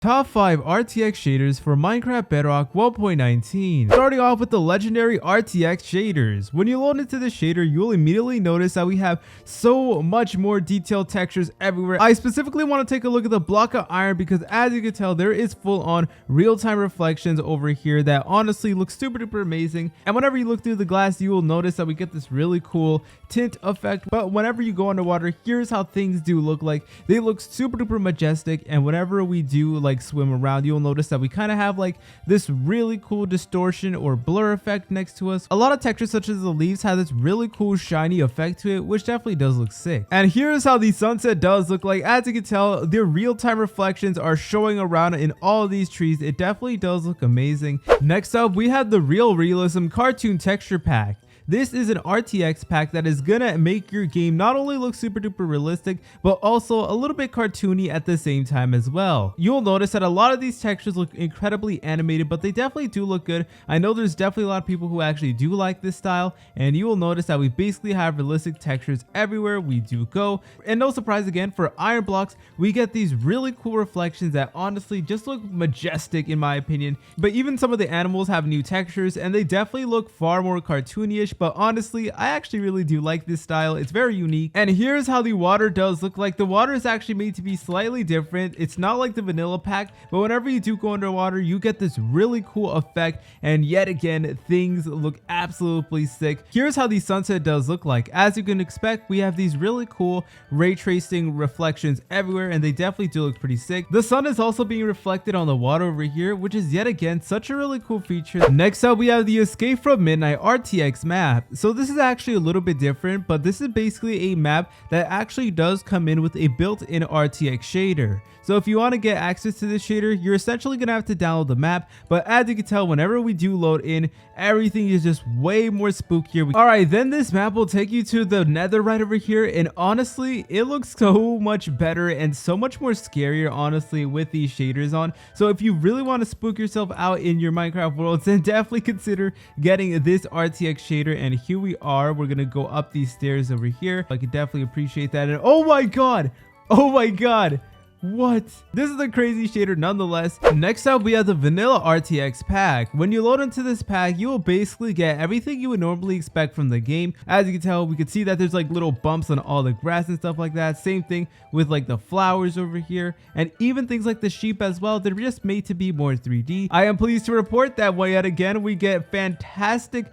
Top 5 RTX shaders for Minecraft Bedrock 1.19. Starting off with the Legendary RTX shaders. When you load into the shader, you'll immediately notice that we have so much more detailed textures everywhere. I specifically want to take a look at the block of iron because as you can tell, there is full on real-time reflections over here that honestly look super duper amazing. And whenever you look through the glass, you will notice that we get this really cool tint effect. But whenever you go underwater, here's how things do look like. They look super duper majestic, and whenever we do like swim around, you'll notice that we kind of have like this really cool distortion or blur effect next to us. A lot of textures such as the leaves have this really cool shiny effect to it, which definitely does look sick. And here's how the sunset does look like. As you can tell, the real-time reflections are showing around in all of these trees. It definitely does look amazing. Next up, we have the Real Realism Cartoon Texture Pack. This is an RTX pack that is gonna make your game not only look super duper realistic, but also a little bit cartoony at the same time as well. You'll notice that a lot of these textures look incredibly animated, but they definitely do look good. I know there's definitely a lot of people who actually do like this style, and you will notice that we basically have realistic textures everywhere we do go. And no surprise again, for iron blocks, we get these really cool reflections that honestly just look majestic in my opinion. But even some of the animals have new textures, and they definitely look far more cartoony-ish. But honestly, I actually really do like this style. It's very unique. And here's how the water does look like. The water is actually made to be slightly different. It's not like the vanilla pack, but whenever you do go underwater, you get this really cool effect. And yet again, things look absolutely sick. Here's how the sunset does look like. As you can expect, we have these really cool ray tracing reflections everywhere, and they definitely do look pretty sick. The sun is also being reflected on the water over here, which is yet again such a really cool feature. Next up, we have the Escape from Midnight RTX map. So this is actually a little bit different, but this is basically a map that actually does come in with a built-in RTX shader. So if you want to get access to this shader, you're essentially going to have to download the map. But as you can tell, whenever we do load in, everything is just way more spookier. Alright, then this map will take you to the nether right over here. And honestly, it looks so much better and so much more scarier, honestly, with these shaders on. So if you really want to spook yourself out in your Minecraft world, then definitely consider getting this RTX shader. And here we are. We're going to go up these stairs over here. I can definitely appreciate that. And oh my god! Oh my god! What? This is a crazy shader nonetheless. Next up, we have the Vanilla RTX pack. When you load into this pack, you will basically get everything you would normally expect from the game. As you can tell, we can see that there's like little bumps on all the grass and stuff like that. Same thing with like the flowers over here, and even things like the sheep as well. They're just made to be more 3D. I am pleased to report that yet again, we get fantastic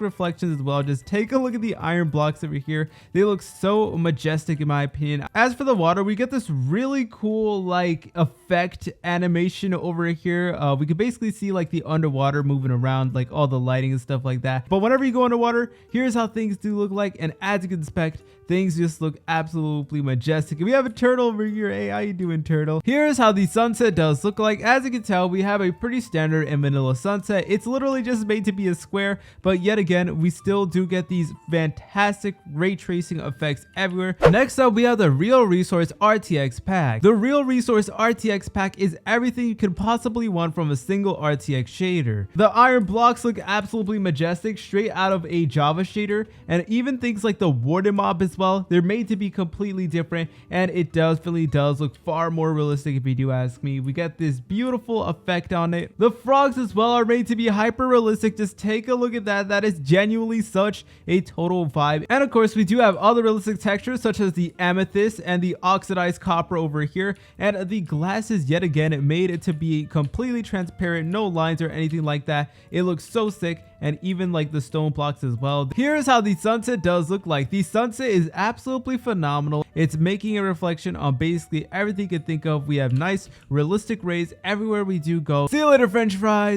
reflections as well. Just take a look at the iron blocks over here. They look so majestic in my opinion. As for the water, we get this really cool like effect animation over here. We can basically see like the underwater moving around, like all the lighting and stuff like that. But whenever you go underwater, here's how things do look like, and as you can expect, things just look absolutely majestic. And we have a turtle over here. Hey, how you doing, turtle? Here's how the sunset does look like. As you can tell, we have a pretty standard and vanilla sunset. It's literally just made to be a square, but yet again, we still do get these fantastic ray tracing effects everywhere. Next up, we have the RealResource RTX pack. The RealResource RTX pack is everything you could possibly want from a single RTX shader. The iron blocks look absolutely majestic, straight out of a Java shader, and even things like the warden mob as well, they're made to be completely different, and it definitely does look far more realistic if you do ask me. We get this beautiful effect on it. The frogs as well are made to be hyper realistic. Just take a look at that. That is genuinely such a total vibe. And of course, we do have other realistic textures such as the amethyst and the oxidized copper over here, and the glass is yet again made it to be completely transparent, no lines or anything like that. It looks so sick. And even like the stone blocks as well. Here's how the sunset does look like. The sunset is absolutely phenomenal. It's making a reflection on basically everything you can think of. We have nice realistic rays everywhere we do go. See you later, French fries.